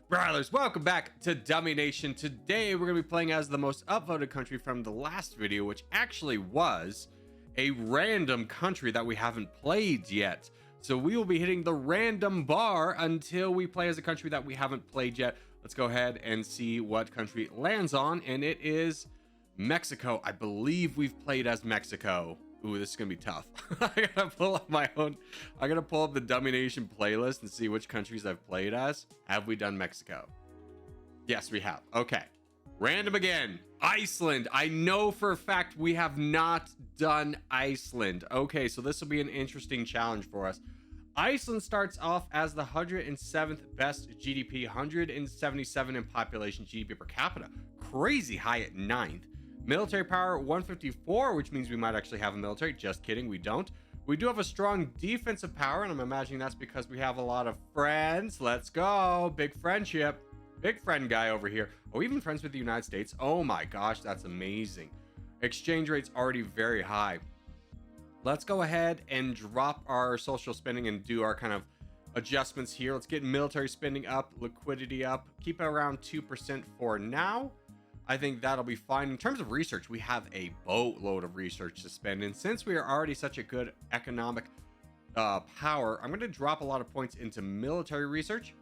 Brothers, welcome back to DummyNation. Today we're going to be playing as the most upvoted country from the last video, which actually was a random country that we haven't played yet. So we will be hitting the random bar until we play as a country that we haven't played yet. Let's go ahead and see what country it lands on, and it is Mexico. I believe we've played as Mexico. Ooh, this is gonna be tough. I gotta pull up the DummyNation playlist and see which countries I've played as. Have we done Mexico? Yes, we have. Okay. Random again. Iceland. I know for a fact we have not done Iceland. Okay, so this will be an interesting challenge for us. Iceland starts off as the 107th best GDP, 177 in population GDP per capita. Crazy high at 9th. Military power 154, which means we might actually have a military. Just kidding, we don't. We do have a strong defensive power, and I'm imagining that's because we have a lot of friends. Let's go. Big friendship. Big friend guy over here. Oh, even friends with the United States. Oh my gosh, that's amazing. Exchange rate's already very high. Let's go ahead and drop our social spending and do our kind of adjustments here. Let's get military spending up, liquidity up. Keep it around 2% for now. I think that'll be fine. In terms of research, we have a boatload of research to spend. And since we are already such a good economic power, I'm going to drop a lot of points into military research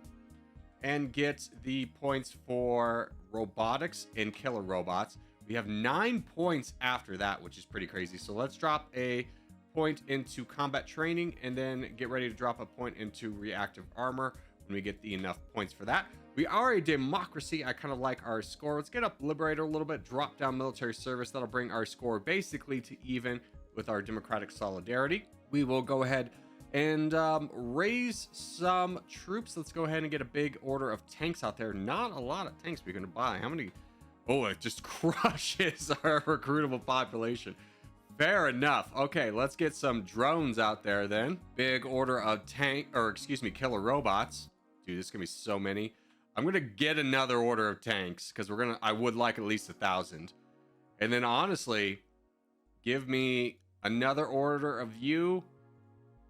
and get the points for robotics and killer robots. We have 9 points after that, which is pretty crazy. So let's drop a point into combat training and then get ready to drop a point into reactive armor when we get the enough points for that. We are a democracy. I kind of like our score. Let's get up Liberator a little bit, drop down military service. That'll bring our score basically to even with our democratic solidarity. We will go ahead and raise some troops. Let's go ahead and get a big order of tanks out there. Not a lot of tanks we're going to buy. How many? Oh, it just crushes our recruitable population. Fair enough. Okay, let's get some drones out there then. Big order of killer robots. Dude, this is going to be so many. I'm going to get another order of tanks because I would like at least 1,000. And then honestly, give me another order of you.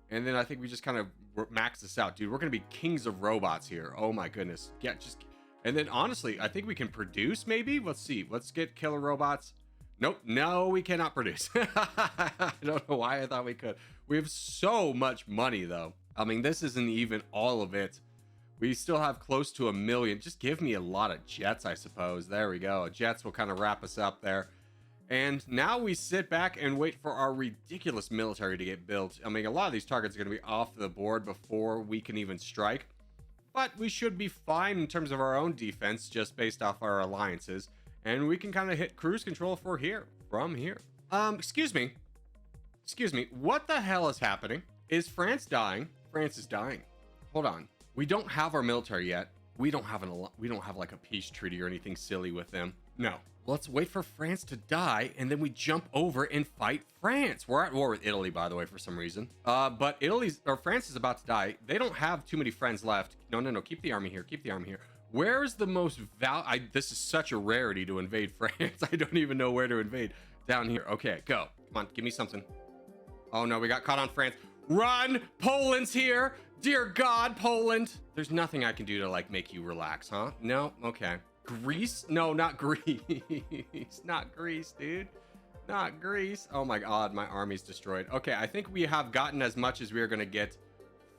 And then I think we just kind of max this out. Dude, we're going to be kings of robots here. Oh my goodness. Yeah, and then honestly, I think we can produce maybe. Let's see. Let's get killer robots. Nope. No, we cannot produce. I don't know why I thought we could. We have so much money though. I mean, this isn't even all of it. We still have close to 1 million. Just give me a lot of jets, I suppose. There we go. Jets will kind of wrap us up there. And now we sit back and wait for our ridiculous military to get built. I mean, a lot of these targets are going to be off the board before we can even strike. But we should be fine in terms of our own defense, just based off our alliances. And we can kind of hit cruise control from here. Excuse me. What the hell is happening? Is France dying? France is dying. Hold on. We don't have our military yet. We don't have like a peace treaty or anything silly with them. No. Let's wait for France to die and then we jump over and fight France. We're at war with Italy, by the way, for some reason. But France is about to die. They don't have too many friends left. No. Keep the army here. Where's the most this is such a rarity to invade France. I don't even know where to invade. Down here. Okay, go. Come on, give me something. Oh no, we got caught on France. Run! Poland's here! Dear God, Poland! There's nothing I can do to like make you relax, huh? No? Okay. Greece? No, not Greece. Not Greece, dude. Not Greece. Oh my God, my army's destroyed. Okay, I think we have gotten as much as we are gonna get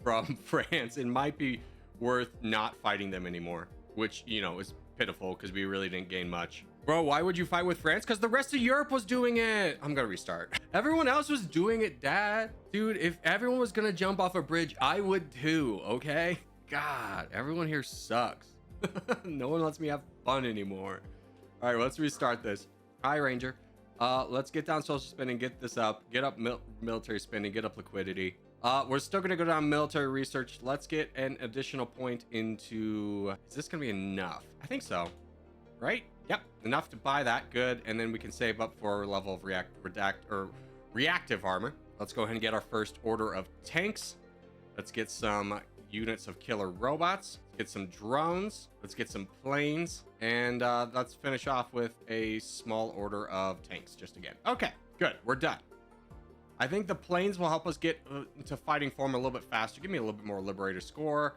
from France. It might be worth not fighting them anymore, which, you know, is pitiful because we really didn't gain much. Bro, why would you fight with France? Because the rest of Europe was doing it. I'm gonna restart. Everyone else was doing it, Dad. Dude, if everyone was gonna jump off a bridge, I would too, okay? God, everyone here sucks. No one lets me have fun anymore. All right, let's restart this. Hi, Ranger. Let's get down social spending, get this up, get up military spending, get up liquidity. We're still gonna go down military research. Let's get an additional point into, is this gonna be enough? I think so, right? Yep, enough to buy that. Good. And then we can save up for a level of reactive armor. Let's go ahead and get our first order of tanks. Let's get some units of killer robots. Let's get some drones. Let's get some planes. And let's finish off with a small order of tanks just again. Okay, good. We're done. I think the planes will help us get into fighting form a little bit faster. Give me a little bit more liberator score.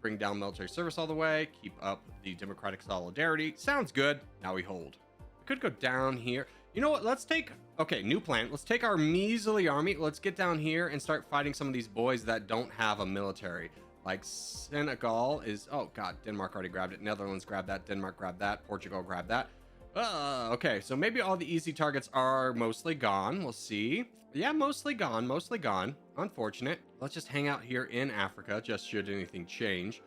bring down military service all the way, keep up the democratic solidarity. Sounds good. Now we hold. We could go down here. You know what? Let's take, okay, new plan. Let's take our measly army. Let's get down here and start fighting some of these boys that don't have a military. Like Senegal is, oh God, Denmark already grabbed it. Netherlands grabbed that. Denmark grabbed that. Portugal grabbed that. Okay, so maybe all the easy targets are mostly gone. We'll see. Yeah, mostly gone, mostly gone. Unfortunate. Let's just hang out here in Africa, just should anything change.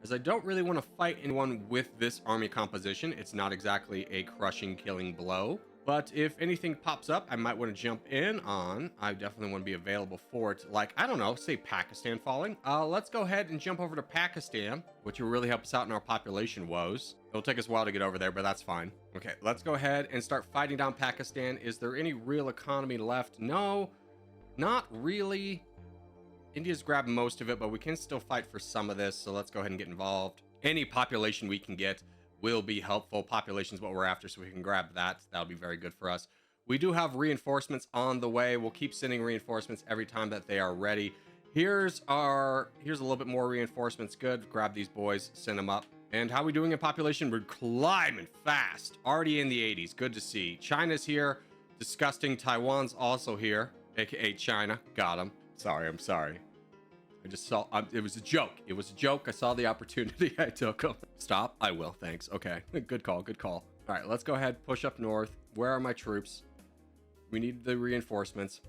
As I don't really want to fight anyone with this army composition. It's not exactly a crushing, killing blow. But if anything pops up, I might want to jump in on. I definitely want to be available for it. Like, I don't know, say Pakistan falling. Let's go ahead and jump over to Pakistan, which will really help us out in our population woes. It'll take us a while to get over there, but that's fine. Okay, let's go ahead and start fighting down Pakistan. Is there any real economy left? No, not really. India's grabbed most of it, but we can still fight for some of this. So let's go ahead and get involved. Any population we can get will be helpful. Population is what we're after, so we can grab that. That'll be very good for us. We do have reinforcements on the way. We'll keep sending reinforcements every time that they are ready. Here's a little bit more reinforcements. Good. Grab these boys, send them up. And how are we doing in population? We're climbing fast. Already in the 80s. Good to see. China's here. Disgusting. Taiwan's also here, aka China. Got him. Sorry, I'm sorry. I just saw, it was a joke. It was a joke. I saw the opportunity. I took them. Stop. I will. Thanks. Okay. Good call. Good call. All right. Let's go ahead. Push up north. Where are my troops? We need the reinforcements.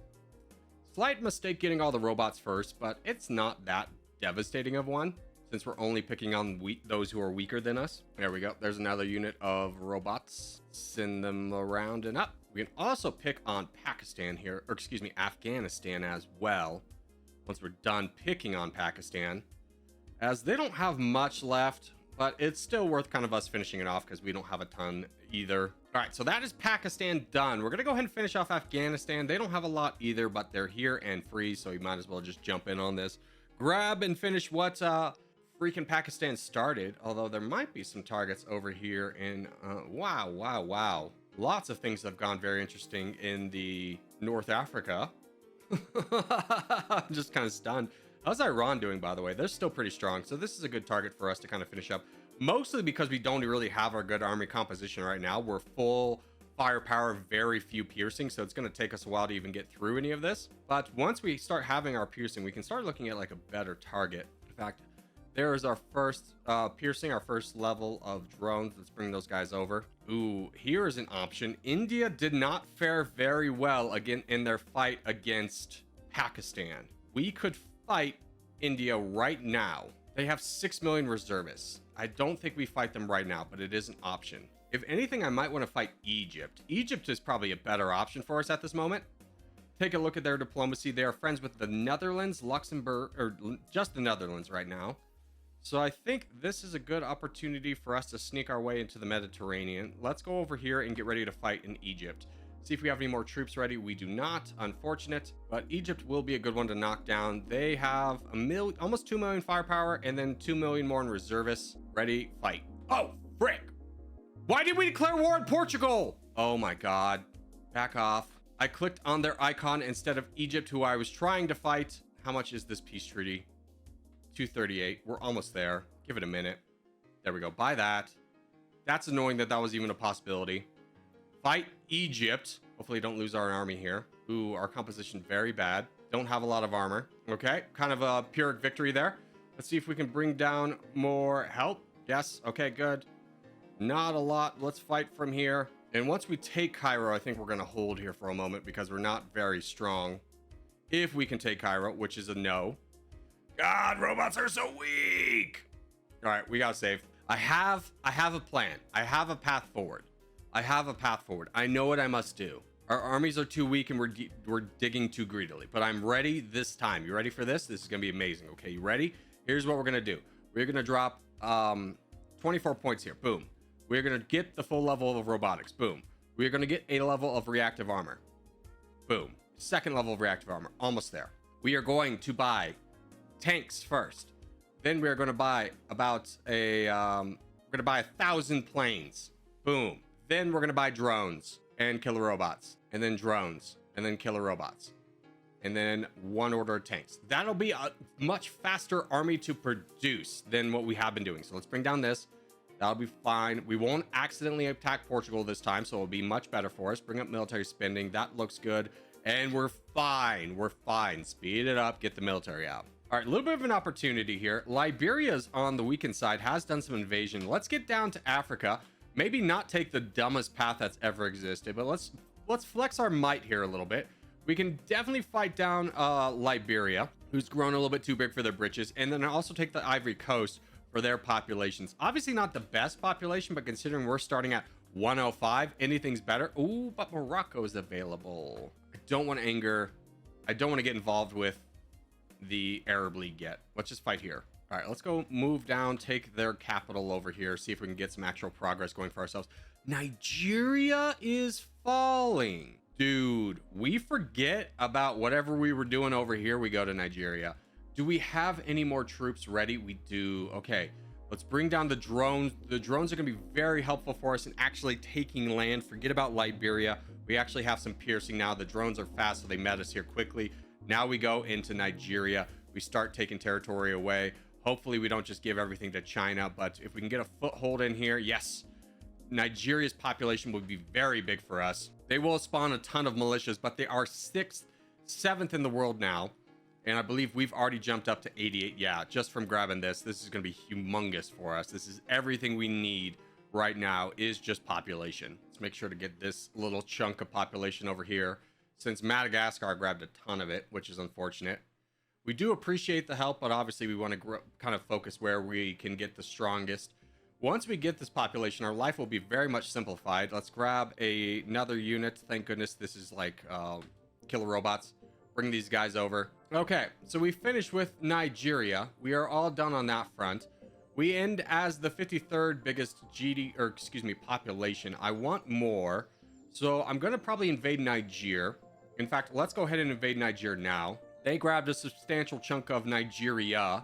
Slight mistake getting all the robots first, but it's not that devastating of one since we're only picking on those who are weaker than us. There we go. There's another unit of robots. Send them around and up. We can also pick on Pakistan here, or excuse me, Afghanistan as well. Once we're done picking on Pakistan, as they don't have much left, but it's still worth kind of us finishing it off because we don't have a ton either. All right, so that is Pakistan done. We're gonna go ahead and finish off Afghanistan. They don't have a lot either, but they're here and free, so you might as well just jump in on this. Grab and finish what freaking Pakistan started, although there might be some targets over here in, wow. Lots of things have gone very interesting in the North Africa. I'm just kind of stunned. How's Iran doing, by the way? They're still pretty strong, so this is a good target for us to kind of finish up, mostly because we don't really have our good army composition right now. We're full firepower, very few piercing, so it's going to take us a while to even get through any of this. But once we start having our piercing, we can start looking at like a better target. In fact, there is our first piercing, our first level of drones. Let's bring those guys over. Ooh, here is an option. India did not fare very well again in their fight against Pakistan. We could fight India right now. They have 6 million reservists. I don't think we fight them right now, but it is an option. If anything, I might want to fight Egypt. Egypt is probably a better option for us at this moment. Take a look at their diplomacy. They are friends with the Netherlands, Luxembourg, or just the Netherlands right now. So I think this is a good opportunity for us to sneak our way into the Mediterranean. Let's go over here and get ready to fight in Egypt. See if we have any more troops ready. We do not, unfortunate, but Egypt will be a good one to knock down. They have almost 2 million firepower and then 2 million more in reservists. Ready, fight. Oh, frick. Why did we declare war on Portugal? Oh my God. Back off. I clicked on their icon instead of Egypt, who I was trying to fight. How much is this peace treaty? 238. We're almost there. Give it a minute. There we go. Buy that. That's annoying that that was even a possibility. Fight Egypt. Hopefully don't lose our army here. Ooh, our composition very bad. Don't have a lot of armor. Okay, kind of a Pyrrhic victory there. Let's see if we can bring down more help. Yes, okay, good. Not a lot. Let's fight from here. And once we take Cairo, I think we're going to hold here for a moment because we're not very strong. If we can take Cairo, which is a no. God, robots are so weak. All right, we gotta save. I have a plan. I have a path forward. I know what I must do. Our armies are too weak and we're digging too greedily, but I'm ready this time. You ready for this? This is gonna be amazing. Okay, you ready? Here's what we're gonna do. We're gonna drop 24 points here. Boom. We're gonna get the full level of robotics. Boom. We're gonna get a level of reactive armor. Boom. Second level of reactive armor. Almost there. We are going to buy tanks first. Then we're going to buy about we're going to buy 1,000 planes. Boom. Then we're going to buy drones and killer robots, and then drones and then killer robots. and then 1 order of tanks. That'll be a much faster army to produce than what we have been doing. So let's bring down this. That'll be fine. We won't accidentally attack Portugal this time, so it'll be much better for us. Bring up military spending. That looks good. And we're fine. We're fine. Speed it up. Get the military out. All right, a little bit of an opportunity here. Liberia's on the weakened side, has done some invasion. Let's get down to Africa. Maybe not take the dumbest path that's ever existed, but let's flex our might here a little bit. We can definitely fight down Liberia, who's grown a little bit too big for their britches, and then also take the Ivory Coast for their populations. Obviously not the best population, but considering we're starting at 105, anything's better. Ooh, but Morocco is available. I don't want to anger. I don't want to get involved with the Arab League yet. Let's just fight here. All right, let's go move down, take their capital over here, see if we can get some actual progress going for ourselves. Nigeria is falling. Dude, we forget about whatever we were doing over here. We go to Nigeria. Do we have any more troops ready? We do. Okay, let's bring down the drones. The drones are going to be very helpful for us in actually taking land. Forget about Liberia. We actually have some piercing now. The drones are fast, so they met us here quickly. Now we go into Nigeria. We start taking territory away. Hopefully we don't just give everything to China, but if we can get a foothold in here, yes. Nigeria's population would be very big for us. They will spawn a ton of militias, but they are 6th, 7th in the world now. And I believe we've already jumped up to 88. Yeah, just from grabbing this. This is going to be humongous for us. This is everything we need right now is just population. Let's make sure to get this little chunk of population over here. Since Madagascar grabbed a ton of it, which is unfortunate. We do appreciate the help, but obviously we want to kind of focus where we can get the strongest. Once we get this population, our life will be very much simplified. Let's grab another unit. Thank goodness this is like killer robots. Bring these guys over. Okay, so we finished with Nigeria. We are all done on that front. We end as the 53rd biggest population. I want more, so I'm going to probably invade Niger. In fact, let's go ahead and invade Niger now. They grabbed a substantial chunk of Nigeria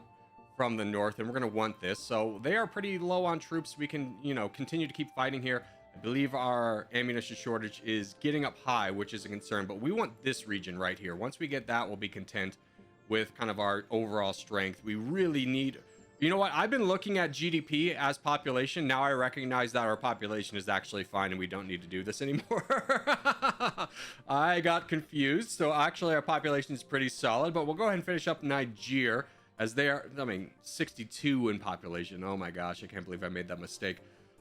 from the north, and we're going to want this. So they are pretty low on troops. We can, continue to keep fighting here. I believe our ammunition shortage is getting up high, which is a concern, but we want this region right here. Once we get that, we'll be content with kind of our overall strength. We really need... You know what? I've been looking at GDP as population. Now I recognize that our population is actually fine and we don't need to do this anymore. I got confused. So actually our population is pretty solid, but we'll go ahead and finish up Niger as they are, 62 in population. Oh my gosh, I can't believe I made that mistake.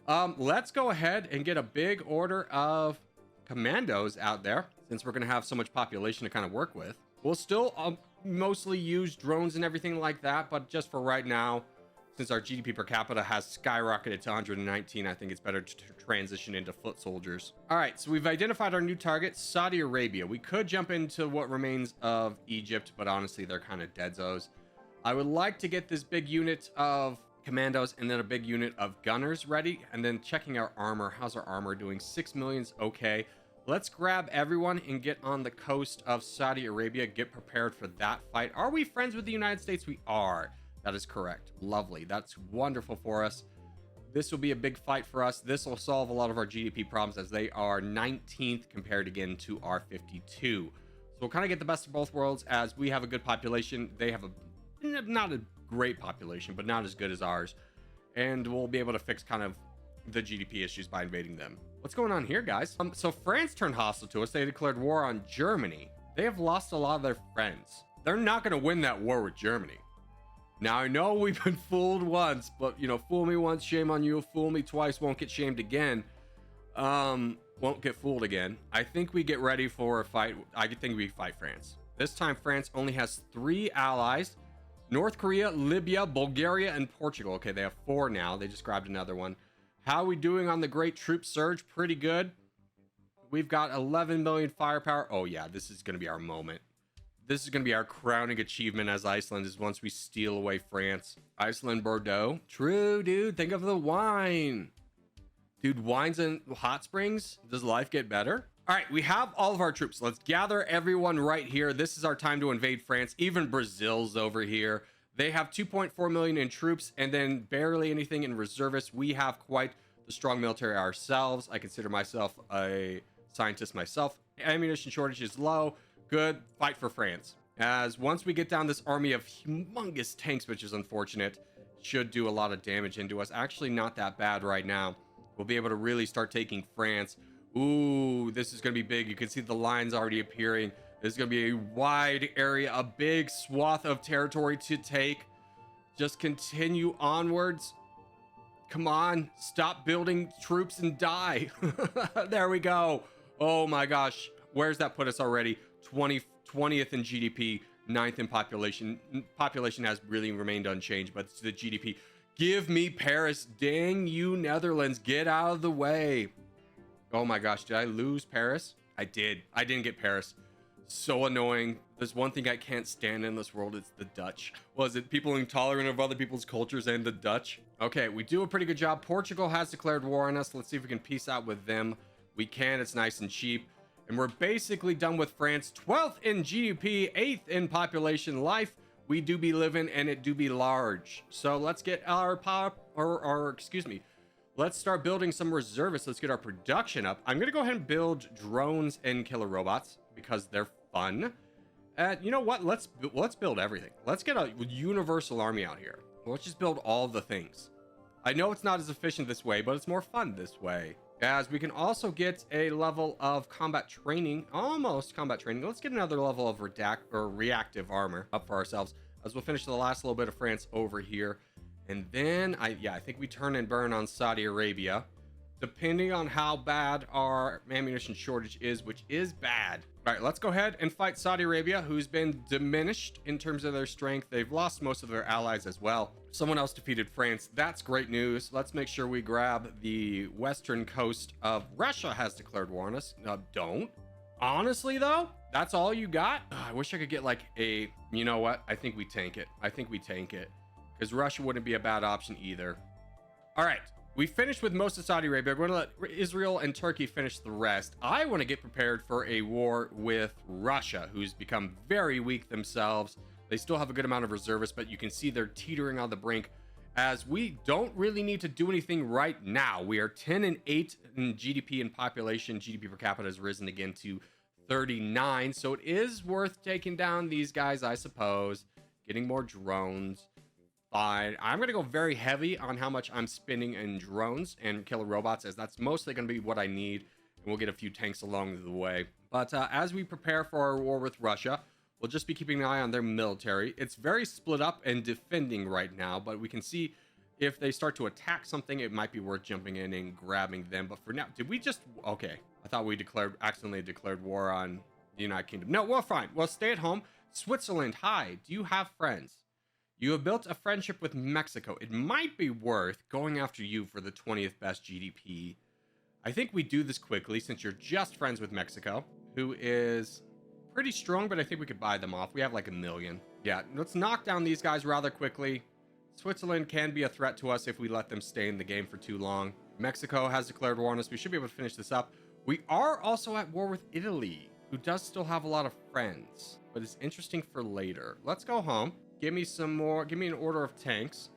Let's go ahead and get a big order of commandos out there since we're going to have so much population to kind of work with. We'll still mostly use drones and everything like that, but just for right now, since our GDP per capita has skyrocketed to 119, I think it's better to transition into foot soldiers. All right, so we've identified our new target, Saudi Arabia. We could jump into what remains of Egypt, but honestly, they're kind of deadzos. I would like to get this big unit of commandos and then a big unit of gunners ready, and then checking our armor. How's our armor doing? 6 million's okay. Let's grab everyone and get on the coast of Saudi Arabia. Get prepared for that fight. Are we friends with the United States? We are. That is correct. Lovely. That's wonderful for us. This will be a big fight for us. This will solve a lot of our GDP problems as they are 19th compared again to our 52. So we'll kind of get the best of both worlds as we have a good population. They have not a great population, but not as good as ours. And we'll be able to fix kind of the GDP issues by invading them. What's going on here, guys? So France turned hostile to us. They declared war on Germany. They have lost a lot of their friends. They're not going to win that war with Germany. Now, I know we've been fooled once, but, fool me once, shame on you. Fool me twice, won't get shamed again. Won't get fooled again. I think we get ready for a fight. I think we fight France. This time, France only has 3 allies. North Korea, Libya, Bulgaria, and Portugal. Okay, they have 4 now. They just grabbed another one. How are we doing on the great troop surge? Pretty good. We've got 11 million firepower. Oh yeah, this is going to be our moment. This is going to be our crowning achievement as Iceland is once we steal away France. Iceland, Bordeaux. True, dude. Think of the wine. Dude, wines and hot springs. Does life get better? All right, we have all of our troops. Let's gather everyone right here. This is our time to invade France. Even Brazil's over here. They have 2.4 million in troops and then barely anything in reservists. We have quite the strong military ourselves. I consider myself a scientist myself. Ammunition shortage is low. good. Fight for France. As once we get down this army of humongous tanks, which is unfortunate, should do a lot of damage into us. Actually, not that bad right now. We'll be able to really start taking France. Ooh, this is going to be big. You can see the lines already appearing. This is going to be a wide area, a big swath of territory to take. Just continue onwards. Come on, stop building troops and die. There we go. Oh my gosh. Where's that put us already? 20th in GDP, 9th in population. Population has really remained unchanged, but it's the GDP. Give me Paris. Dang you, Netherlands. Get out of the way. Oh my gosh, did I lose Paris? I did. I didn't get Paris. So annoying. There's one thing I can't stand in this world. It's the Dutch. Was it people intolerant of other people's cultures and the Dutch? Okay, we do a pretty good job. Portugal has declared war on us. Let's see if we can peace out with them. We can. It's nice and cheap. And we're basically done with France. 12th in GDP, 8th in population. Life, we do be living, and it do be large. So let's get our let's start building some reservists. Let's get our production up. I'm gonna go ahead and build drones and killer robots because they're fun. You know what? Let's build everything. Let's get a universal army out here. Let's just build all the things. I know it's not as efficient this way, but it's more fun this way. As we can also get a level of combat training, almost combat training. Let's get another level of reactive armor up for ourselves as we'll finish the last little bit of France over here. And then I think we turn and burn on Saudi Arabia, depending on how bad our ammunition shortage is, which is bad. All right, let's go ahead and fight Saudi Arabia, who's been diminished in terms of their strength. They've lost most of their allies as well. Someone else defeated France. That's great news. Let's make sure we grab the western coast of Russia has declared war on us. Don't. Honestly, though, that's all you got? I wish I could get like a, you know what? I think we tank it. I think we tank it because Russia wouldn't be a bad option either. All right. We finished with most of Saudi Arabia. We're going to let Israel and Turkey finish the rest. I want to get prepared for a war with Russia, who's become very weak themselves. They still have a good amount of reservists, but you can see they're teetering on the brink as we don't really need to do anything right now. We are 10 and 8 in GDP and population. GDP per capita has risen again to 39. So it is worth taking down these guys, I suppose. Getting more drones. Fine. I'm going to go very heavy on how much I'm spending in drones and killer robots, as that's mostly going to be what I need. And we'll get a few tanks along the way. But as we prepare for our war with Russia, we'll just be keeping an eye on their military. It's very split up and defending right now, but we can see if they start to attack something, it might be worth jumping in and grabbing them. But for now, did we just... Okay. I thought we accidentally declared war on the United Kingdom. No, we're fine. Well, stay at home. Switzerland, hi. Do you have friends? You have built a friendship with Mexico. It might be worth going after you for the 20th best GDP. I think we do this quickly since you're just friends with Mexico, who is pretty strong, but I think we could buy them off. We have like 1 million. Yeah, let's knock down these guys rather quickly. Switzerland can be a threat to us if we let them stay in the game for too long. Mexico has declared war on us. We should be able to finish this up. We are also at war with Italy, who does still have a lot of friends, but it's interesting for later. Let's go home. Give me some more. Give me an order of tanks.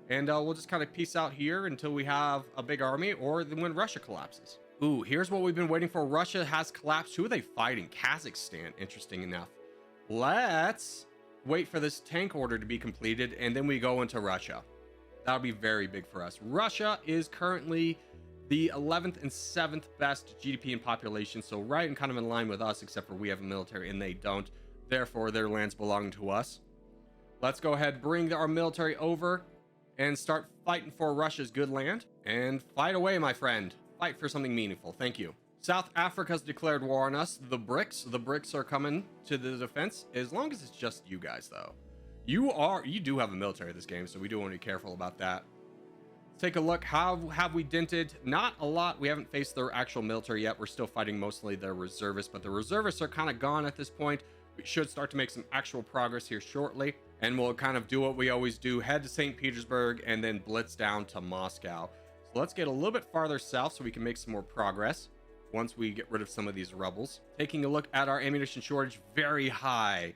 And we'll just kind of peace out here until we have a big army or then when Russia collapses. Ooh, here's what we've been waiting for. Russia has collapsed. Who are they fighting? Kazakhstan, interesting enough. Let's wait for this tank order to be completed and then we go into Russia. That'll be very big for us. Russia is currently the 11th and 7th best GDP and population. So right and kind of in line with us, except for we have a military and they don't. Therefore, their lands belong to us. Let's go ahead, bring our military over and start fighting for Russia's good land. And fight away, my friend. Fight for something meaningful. Thank you. South Africa's declared war on us. The BRICS are coming to the defense. As long as it's just you guys, though. You do have a military in this game, so we do want to be careful about that. Let's take a look. How have we dented? Not a lot. We haven't faced their actual military yet. We're still fighting mostly their reservists, but the reservists are kind of gone at this point. We should start to make some actual progress here shortly. And we'll kind of do what we always do, head to St. Petersburg and then blitz down to Moscow. So let's get a little bit farther south so we can make some more progress once we get rid of some of these rebels. Taking a look at our ammunition shortage, very high.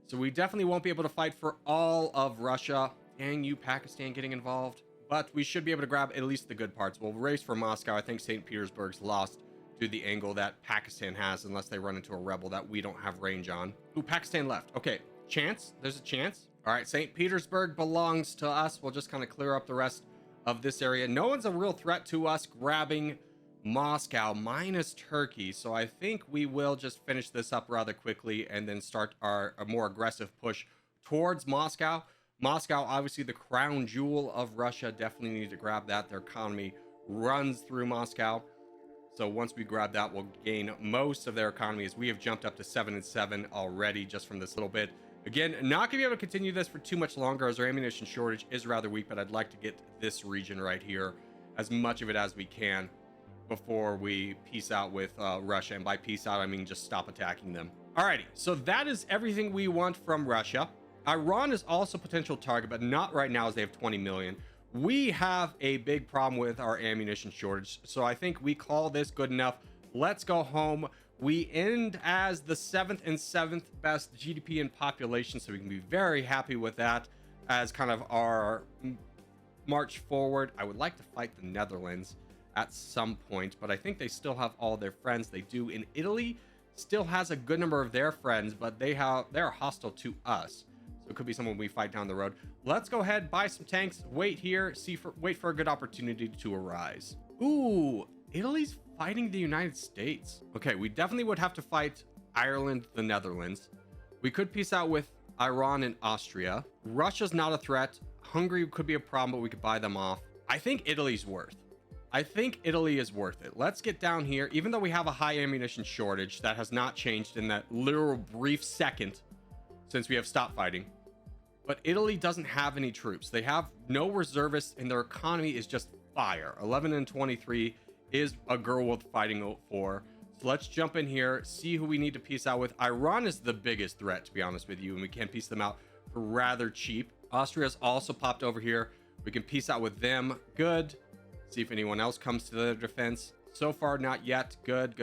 So we definitely won't be able to fight for all of Russia. Dang you, Pakistan getting involved. But we should be able to grab at least the good parts. We'll race for Moscow. I think St. Petersburg's lost to the angle that Pakistan has, unless they run into a rebel that we don't have range on. Ooh, Pakistan left. Okay, chance. There's a chance. All right, St. Petersburg belongs to us. We'll just kind of clear up the rest of this area. No one's a real threat to us grabbing Moscow minus Turkey. So I think we will just finish this up rather quickly and then start a more aggressive push towards Moscow. Moscow, obviously the crown jewel of Russia. Definitely need to grab that. Their economy runs through Moscow. So once we grab that, we'll gain most of their economy, as we have jumped up to 7 and 7 already just from this little bit. Again, not gonna be able to continue this for too much longer, as our ammunition shortage is rather weak, but I'd like to get this region right here, as much of it as we can, before we peace out with Russia. And by peace out, I mean just stop attacking them. Alrighty, so that is everything we want from Russia. Iran is also a potential target, but not right now, as they have 20 million. We have a big problem with our ammunition shortage, so I think we call this good enough. Let's go home. We end as the 7th and 7th best GDP in population, so we can be very happy with that as kind of our march forward. I would like to fight the Netherlands at some point, but I think they still have all their friends. They do. In Italy still has a good number of their friends, but they're hostile to us. So it could be someone we fight down the road. Let's go ahead, buy some tanks, wait here, wait for a good opportunity to arise. Ooh, Italy's fighting the United States. Okay, we definitely would have to fight Ireland, the Netherlands. We could peace out with Iran and Austria. Russia's not a threat. Hungary could be a problem, but we could buy them off. I think Italy's worth. I think Italy is worth it. Let's get down here. Even though we have a high ammunition shortage, that has not changed in that literal brief second since we have stopped fighting. But Italy doesn't have any troops. They have no reservists, and their economy is just fire. 11 and 23 is a girl worth fighting for. So let's jump in here, see who we need to peace out with. Iran is the biggest threat, to be honest with you, and we can peace them out for rather cheap. Austria's also popped over here. We can peace out with them. Good. See if anyone else comes to their defense. So far, not yet. Good.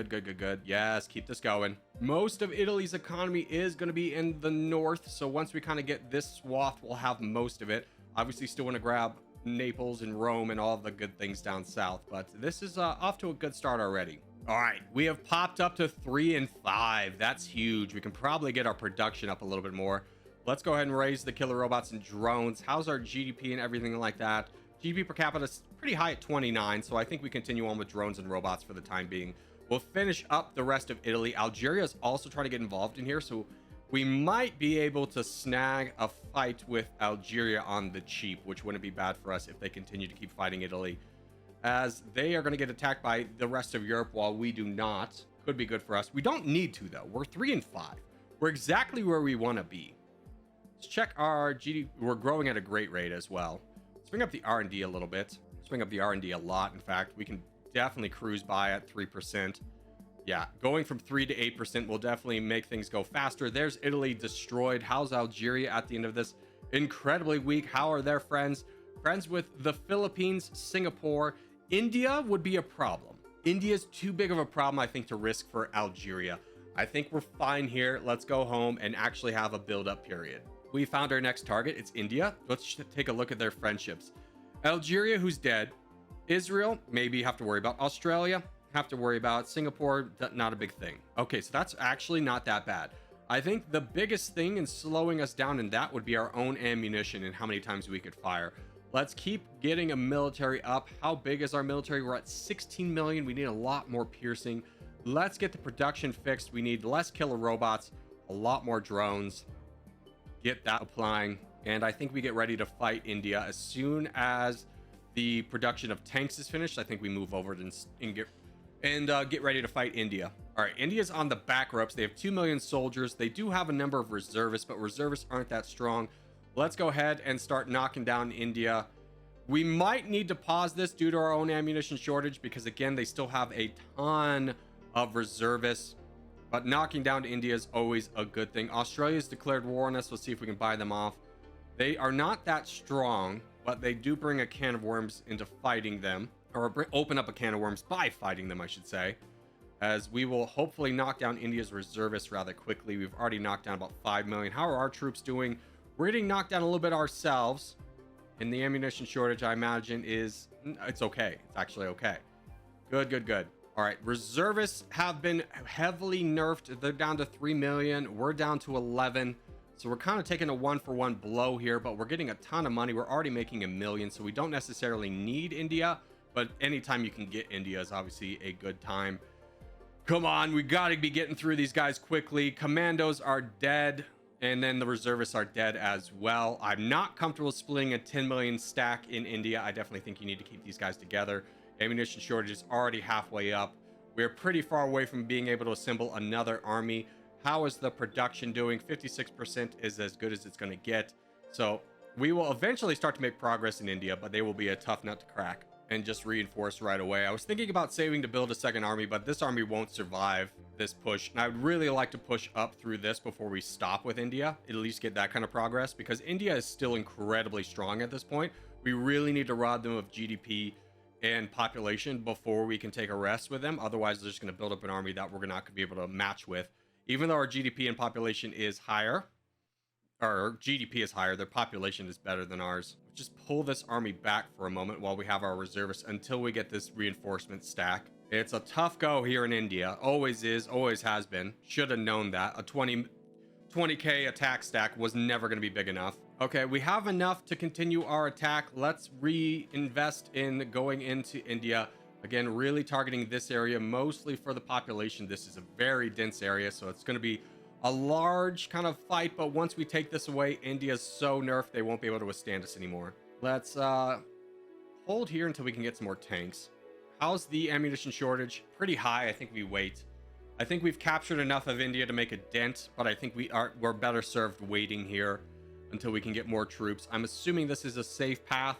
Yes, keep this going. Most of Italy's economy is going to be in the north. So once we kind of get this swath, we'll have most of it. Obviously, still want to grab Naples and Rome and all the good things down south. But this is off to a good start already. All right, we have popped up to 3 and 5. That's huge. We can probably get our production up a little bit more. Let's go ahead and raise the killer robots and drones. How's our GDP and everything like that? GDP per capita is pretty high at 29, so I think we continue on with drones and robots for the time being. We'll finish up the rest of Italy. Algeria is also trying to get involved in here, so we might be able to snag a fight with Algeria on the cheap, which wouldn't be bad for us if they continue to keep fighting Italy, as they are going to get attacked by the rest of Europe while we do not. Could be good for us. We don't need to, though. We're 3 and 5. We're exactly where we want to be. Let's check our GDP. We're growing at a great rate as well. Let's bring up the R&D a little bit. Let's bring up the R&D a lot. In fact, we can definitely cruise by at 3%. Yeah, going from 3 to 8% will definitely make things go faster. There's Italy destroyed. How's Algeria at the end of this? Incredibly weak. How are their friends? Friends with the Philippines, Singapore. India would be a problem. India's too big of a problem, I think, to risk for Algeria. I think we're fine here. Let's go home and actually have a build-up period. We found our next target. It's India. Let's take a look at their friendships. Algeria, who's dead. Israel, maybe have to worry about. Australia, have to worry about. Singapore, not a big thing. Okay, so that's actually not that bad. I think the biggest thing in slowing us down in that would be our own ammunition and how many times we could fire. Let's keep getting a military up. How big is our military? We're at 16 million. We need a lot more piercing. Let's get the production fixed. We need less killer robots, a lot more drones. Get that applying. And I think we get ready to fight India as soon as the production of tanks is finished. I think we move over and get ready to fight India. All right, India's on the back ropes. They have 2 million soldiers. They do have a number of reservists, but reservists aren't that strong. Let's go ahead and start knocking down India. We might need to pause this due to our own ammunition shortage because, again, they still have a ton of reservists. But knocking down India is always a good thing. Australia's declared war on us. Let's see if we can buy them off. They are not that strong, but they do bring a can of worms into fighting them. Or open up a can of worms by fighting them, I should say. As we will hopefully knock down India's reservists rather quickly. We've already knocked down about 5 million. How are our troops doing? We're getting knocked down a little bit ourselves. And the ammunition shortage, I imagine, it's okay. It's actually okay. Good. All right, reservists have been heavily nerfed. They're down to 3 million. We're down to 11. So we're kind of taking a 1-for-1 blow here, but we're getting a ton of money. We're already making $1 million, so we don't necessarily need India, but anytime you can get India is obviously a good time. Come on, we got to be getting through these guys quickly. Commandos are dead, and then the reservists are dead as well. I'm not comfortable splitting a 10 million stack in India. I definitely think you need to keep these guys together. Ammunition shortage is already halfway up. We're pretty far away from being able to assemble another army. How is the production doing? 56% is as good as it's going to get. So we will eventually start to make progress in India, but they will be a tough nut to crack and just reinforce right away. I was thinking about saving to build a second army, but this army won't survive this push. And I would really like to push up through this before we stop with India, at least get that kind of progress, because India is still incredibly strong at this point. We really need to rob them of GDP and population before we can take a rest with them. Otherwise, they're just going to build up an army that we're not going to be able to match with. Even though our GDP and population is higher, or GDP is higher, their population is better than ours. Just pull this army back for a moment while we have our reservists until we get this reinforcement stack. It's a tough go here in India. Always is, always has been. Should have known that. A 20k attack stack was never going to be big enough. Okay, we have enough to continue our attack. Let's reinvest in going into India. Again, really targeting this area mostly for the population. This is a very dense area, so it's going to be a large kind of fight. But once we take this away, India's so nerfed they won't be able to withstand us anymore. Let's hold here until we can get some more tanks. How's the ammunition shortage? Pretty high. I think we wait. I think we've captured enough of India to make a dent, but I think we're better served waiting here until we can get more troops. I'm assuming this is a safe path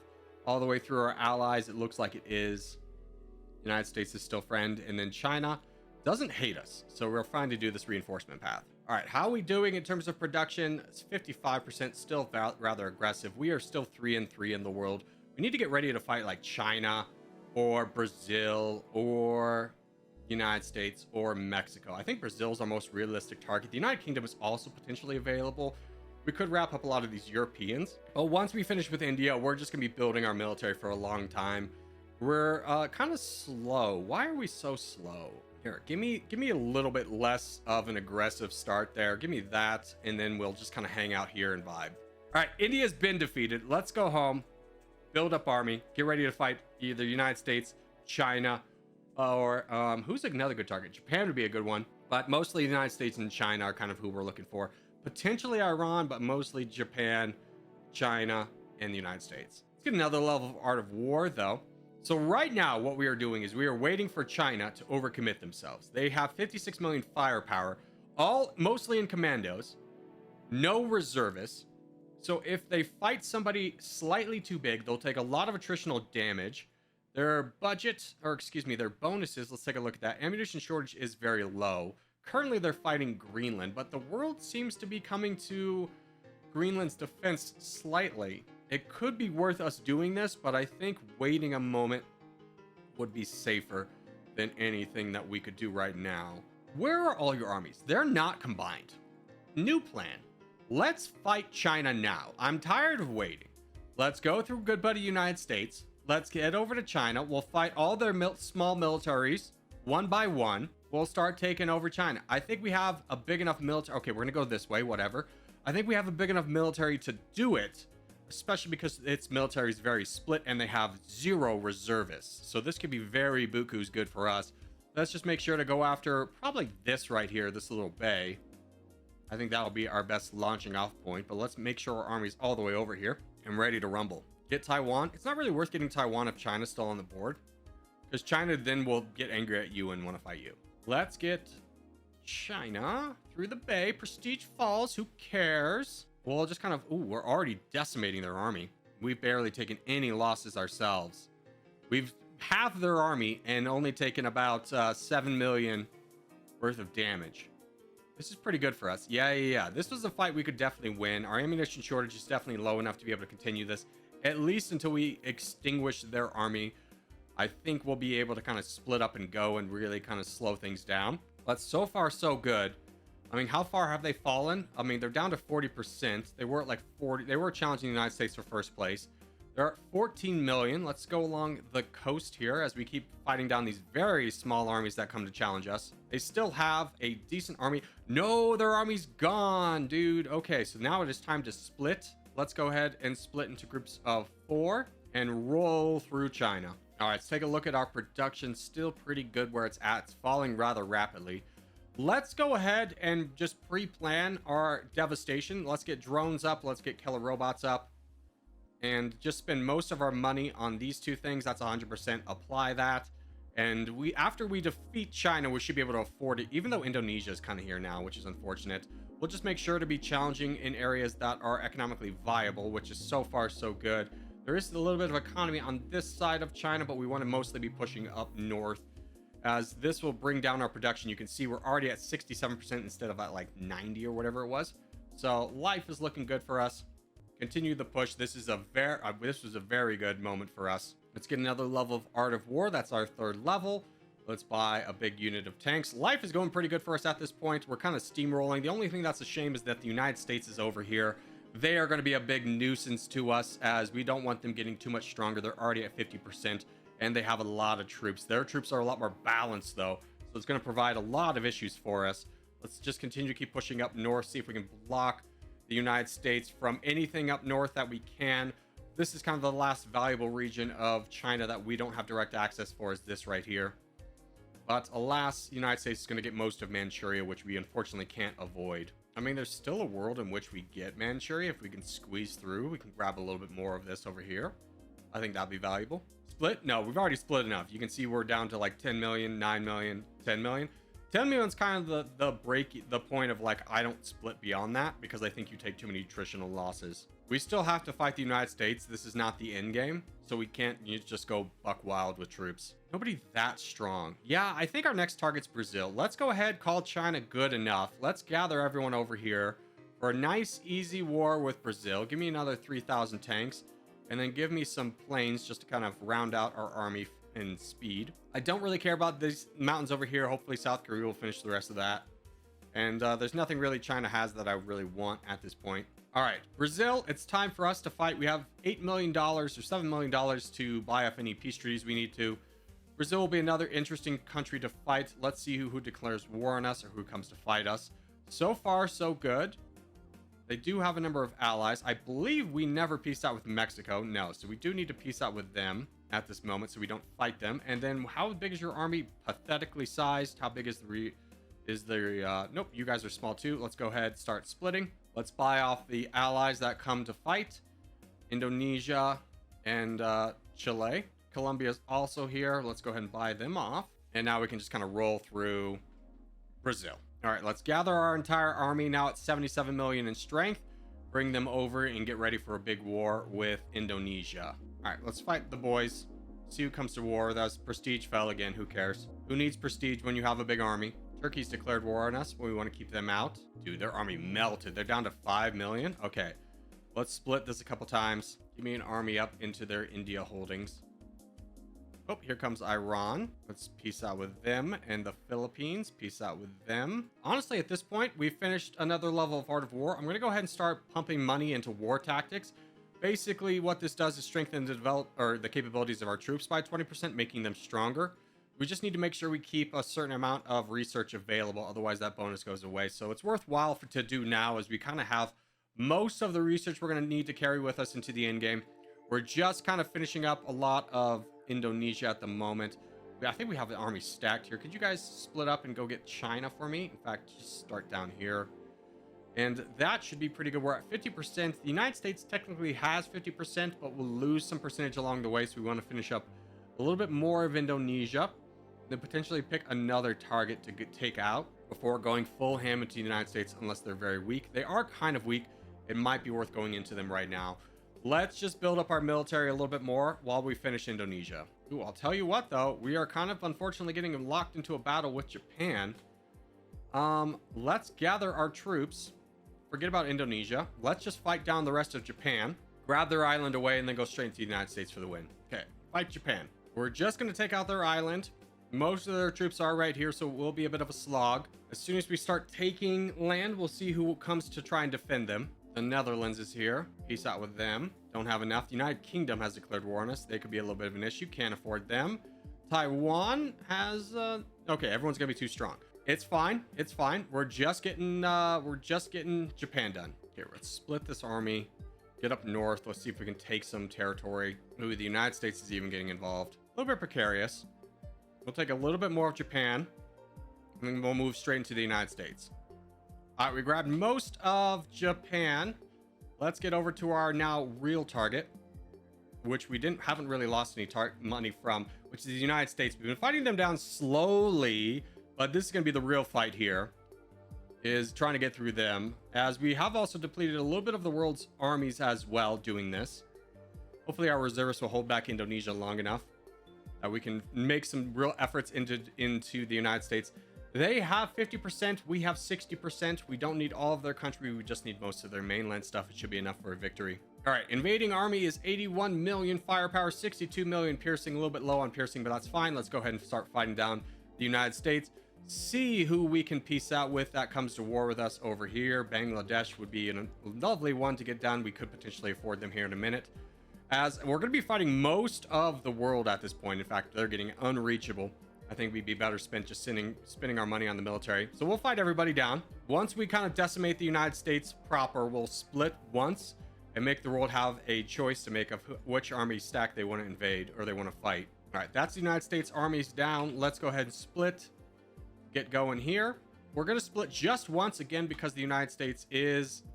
all the way through our allies. It looks like it is. United States is still friend, and then China doesn't hate us, so we're fine to do this reinforcement path. All right, how are we doing in terms of production? It's 55%, still rather aggressive. We are still 3-3 in the world. We need to get ready to fight like China or Brazil or United States or Mexico. I think Brazil's our most realistic target. The United Kingdom is also potentially available. We could wrap up a lot of these Europeans, but once we finish with India, we're just gonna be building our military for a long time. We're kind of slow. Why are we so slow? Here, give me a little bit less of an aggressive start there. Give me that, and then we'll just kind of hang out here and vibe. All right, India's been defeated. Let's go home, build up army, get ready to fight either United States, China, or who's another good target? Japan would be a good one, but mostly the United States and China are kind of who we're looking for. Potentially Iran, but mostly Japan, China, and the United States. Let's get another level of Art of War, though. So right now, what we are doing is we are waiting for China to overcommit themselves. They have 56 million firepower, mostly in commandos, no reservists. So if they fight somebody slightly too big, they'll take a lot of attritional damage. Their budget, or excuse me, their bonuses, let's take a look at that. Ammunition shortage is very low. Currently, they're fighting Greenland, but the world seems to be coming to Greenland's defense slightly. It could be worth us doing this, but I think waiting a moment would be safer than anything that we could do right now. Where are all your armies? They're not combined. New plan. Let's fight China now. I'm tired of waiting. Let's go through good buddy United States. Let's get over to China. We'll fight all their small militaries one by one. We'll start taking over China. I think we have a big enough military. Okay, we're going to go this way, whatever. I think we have a big enough military to do it, especially because its military is very split and they have 0 reservists. So this could be very buku's good for us. Let's just make sure to go after probably this right here, this little bay. I think that'll be our best launching off point, but let's make sure our army's all the way over here and ready to rumble. Get Taiwan. It's not really worth getting Taiwan if China's still on the board, because China then will get angry at you and want to fight you. Let's get China through the bay. Prestige Falls, who cares? We'll just kind of, ooh, we're already decimating their army. We've barely taken any losses ourselves. We've half their army and only taken about 7 million worth of damage. This is pretty good for us. Yeah. This was a fight we could definitely win. Our ammunition shortage is definitely low enough to be able to continue this, at least until we extinguish their army. I think we'll be able to kind of split up and go and really kind of slow things down. But so far, so good. I mean, how far have they fallen? I mean, they're down to 40%. They were at like 40. They were challenging the United States for first place. They're at 14 million. Let's go along the coast here as we keep fighting down these very small armies that come to challenge us. They still have a decent army. No, their army's gone, dude. Okay, so now it is time to split. Let's go ahead and split into groups of 4 and roll through China. All right, let's take a look at our production. Still pretty good where it's at. It's falling rather rapidly. Let's go ahead and just pre-plan our devastation. Let's get drones up. Let's get killer robots up. And just spend most of our money on these two things. That's 100%. Apply that. And after we defeat China, we should be able to afford it, even though Indonesia is kind of here now, which is unfortunate. We'll just make sure to be challenging in areas that are economically viable, which is so far so good. There is a little bit of economy on this side of China, but we want to mostly be pushing up north, as this will bring down our production. You can see we're already at 67% instead of at like 90 or whatever it was. So life is looking good for us. Continue the push. This was a very good moment for us. Let's get another level of Art of War. That's our 3rd level. Let's buy a big unit of tanks. Life is going pretty good for us at this point. We're kind of steamrolling. The only thing that's a shame is that the United States is over here. They are going to be a big nuisance to us, as we don't want them getting too much stronger. They're already at 50% and they have a lot of troops. Their troops are a lot more balanced though, so it's going to provide a lot of issues for us. Let's just continue to keep pushing up north, see if we can block the United States from anything up north that we can. This is kind of the last valuable region of China that we don't have direct access for, is this right here. But alas, the United States is going to get most of Manchuria, which we unfortunately can't avoid. I mean, there's still a world in which we get Manchuria. If we can squeeze through, we can grab a little bit more of this over here. I think that'd be valuable. Split? No, we've already split enough. You can see we're down to like 10 million, 9 million, 10 million. 10 million is kind of the point of like, I don't split beyond that because I think you take too many attritional losses. We still have to fight the United States. This is not the end game, so we can't just go buck wild with troops. Nobody that strong. Yeah, I think our next target's Brazil. Let's go ahead, call China good enough. Let's gather everyone over here for a nice, easy war with Brazil. Give me another 3,000 tanks, and then give me some planes just to kind of round out our army in speed. I don't really care about these mountains over here. Hopefully South Korea will finish the rest of that. And there's nothing really China has that I really want at this point. All right, Brazil, it's time for us to fight. We have $8 million or $7 million to buy off any peace treaties we need to. Brazil will be another interesting country to fight. Let's see who declares war on us or who comes to fight us. So far, so good. They do have a number of allies. I believe we never peaced out with Mexico. No, so we do need to peace out with them at this moment so we don't fight them. And then how big is your army? Pathetically sized. How big is nope, you guys are small too. Let's go ahead, start splitting. Let's buy off the allies that come to fight. Indonesia and Chile. Colombia's also here. Let's go ahead and buy them off. And now we can just kind of roll through Brazil. All right, let's gather our entire army now at 77 million in strength. Bring them over and get ready for a big war with Indonesia. All right, let's fight the boys. See who comes to war. That was prestige fell again. Who cares? Who needs prestige when you have a big army? Turkey's declared war on us, but we want to keep them out. Dude, their army melted. They're down to 5 million. Okay, let's split this a couple times. Give me an army up into their India holdings. Oh, here comes Iran. Let's peace out with them. And the Philippines, peace out with them. Honestly, at this point, we've finished another level of Art of War. I'm going to go ahead and start pumping money into war tactics. Basically, what this does is strengthen the capabilities of our troops by 20%, making them stronger. We just need to make sure we keep a certain amount of research available. Otherwise, that bonus goes away. So it's worthwhile to do now, as we kind of have most of the research we're going to need to carry with us into the end game. We're just kind of finishing up a lot of Indonesia at the moment. I think we have the army stacked here. Could you guys split up and go get China for me? In fact, just start down here. And that should be pretty good. We're at 50%. The United States technically has 50%, but we'll lose some percentage along the way. So we want to finish up a little bit more of Indonesia, then potentially pick another target to take out before going full ham into the United States, unless they're very weak. They are kind of weak. It might be worth going into them right now. Let's just build up our military a little bit more while we finish Indonesia. Ooh, I'll tell you what, though. We are kind of unfortunately getting locked into a battle with Japan. Let's gather our troops. Forget about Indonesia. Let's just fight down the rest of Japan. Grab their island away and then go straight into the United States for the win. Okay, fight Japan. We're just going to take out their island. Most of their troops are right here, so it will be a bit of a slog. As soon as we start taking land, we'll see who comes to try and defend them. The Netherlands is here. Peace out with them. Don't have enough. The United Kingdom has declared war on us. They could be a little bit of an issue. Can't afford them. Taiwan has okay, everyone's gonna be too strong. It's fine. It's fine. We're just getting Japan done. Here, let's split this army. Get up north. Let's see if we can take some territory. Ooh, the United States is even getting involved. A little bit precarious. We'll take a little bit more of Japan, and then we'll move straight into the United States. All right, we grabbed most of Japan. Let's get over to our now real target, which we haven't really lost any money from, which is the United States. We've been fighting them down slowly, but this is going to be the real fight here, is trying to get through them, as we have also depleted a little bit of the world's armies as well doing this. Hopefully our reservists will hold back Indonesia long enough that we can make some real efforts into the United States. They have 50%, we have 60%. We don't need all of their country, we just need most of their mainland stuff. It should be enough for a victory. All right, invading army is 81 million, firepower 62 million, piercing a little bit low on piercing, but that's fine. Let's go ahead and start fighting down the United States. See who we can peace out with that comes to war with us over here. Bangladesh would be a lovely one to get done. We could potentially afford them here in a minute, as we're going to be fighting most of the world at this point. In fact, they're getting unreachable. I think we'd be better spent just spending our money on the military. So we'll fight everybody down. Once we kind of decimate the United States proper, we'll split once and make the world have a choice to make of which army stack they want to invade or they want to fight. All right, that's the United States armies down. Let's go ahead and split. Get going here. We're going to split just once again because the United States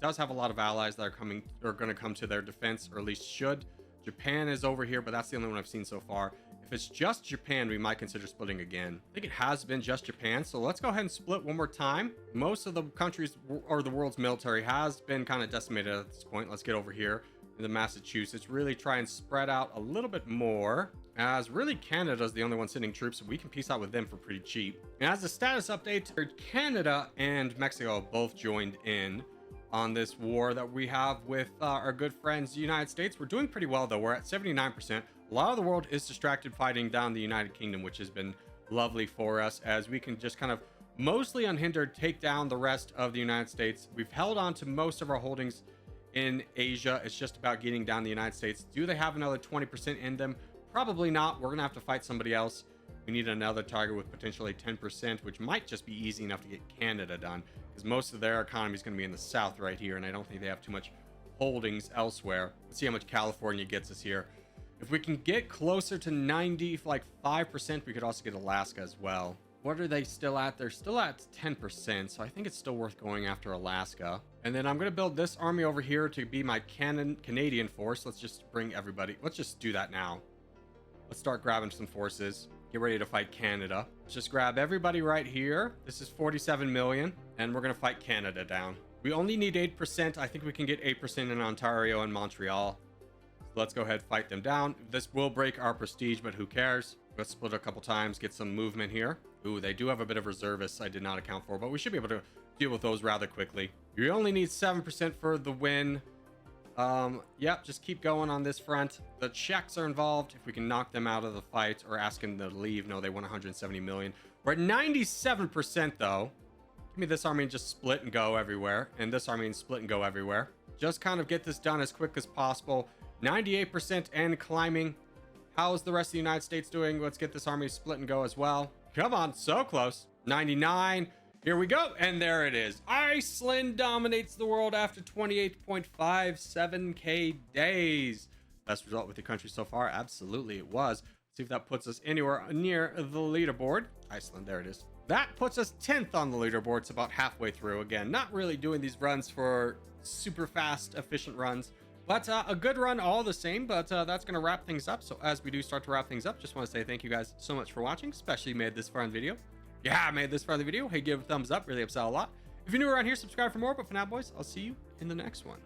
does have a lot of allies that are going to come to their defense, or at least should. Japan is over here, but that's the only one I've seen so far. If it's just Japan, we might consider splitting again. I think it has been just Japan, so let's go ahead and split one more time. Most of the countries or the world's military has been kind of decimated at this point. Let's get over here in the Massachusetts, really try and spread out a little bit more, as really Canada's the only one sending troops, so we can peace out with them for pretty cheap. And as a status update, Canada and Mexico both joined in on this war that we have with our good friends, the United States. We're doing pretty well though. We're at 79%. A lot of the world is distracted fighting down the United Kingdom, which has been lovely for us, as we can just kind of mostly unhindered take down the rest of the United States. We've held on to most of our holdings in Asia. It's just about getting down the United States. Do they have another 20% in them? Probably not. We're gonna have to fight somebody else. We need another target with potentially 10%, which might just be easy enough to get Canada done, because most of their economy is going to be in the south right here, and I don't think they have too much holdings elsewhere. Let's see how much California gets us here. If we can get closer to 90, like 5%, we could also get Alaska as well. What are they still at? They're still at 10%, so I think it's still worth going after Alaska. And then I'm going to build this army over here to be my Canadian force. Let's just bring everybody. Let's just do that now. Let's start grabbing some forces. Get ready to fight Canada. Let's just grab everybody right here. This is 47 million, and we're going to fight Canada down. We only need 8%. I think we can get 8% in Ontario and Montreal. Let's go ahead and fight them down. This will break our prestige, but who cares? Let's split a couple times, get some movement here. Ooh, they do have a bit of reservists I did not account for, but we should be able to deal with those rather quickly. You only need 7% for the win. Yep, just keep going on this front. The Czechs are involved. If we can knock them out of the fight or ask them to leave. No, they want 170 million. We're at 97% though. Give me this army and just split and go everywhere. And this army and split and go everywhere. Just kind of get this done as quick as possible. 98% and climbing. How's the rest of the United States doing? Let's get this army split and go as well. Come on, so close. 99. Here we go. And there it is. Iceland dominates the world after 28.57k days. Best result with the country so far. Absolutely it was. Let's see if that puts us anywhere near the leaderboard. Iceland, there it is. That puts us 10th on the leaderboard. It's about halfway through. Again, not really doing these runs for super fast, efficient runs. But a good run all the same, but that's going to wrap things up. So as we do start to wrap things up, just want to say thank you guys so much for watching, especially made this far in the video. Yeah, I made this far in the video. Hey, give it a thumbs up. Really helps out a lot. If you're new around here, subscribe for more. But for now, boys, I'll see you in the next one.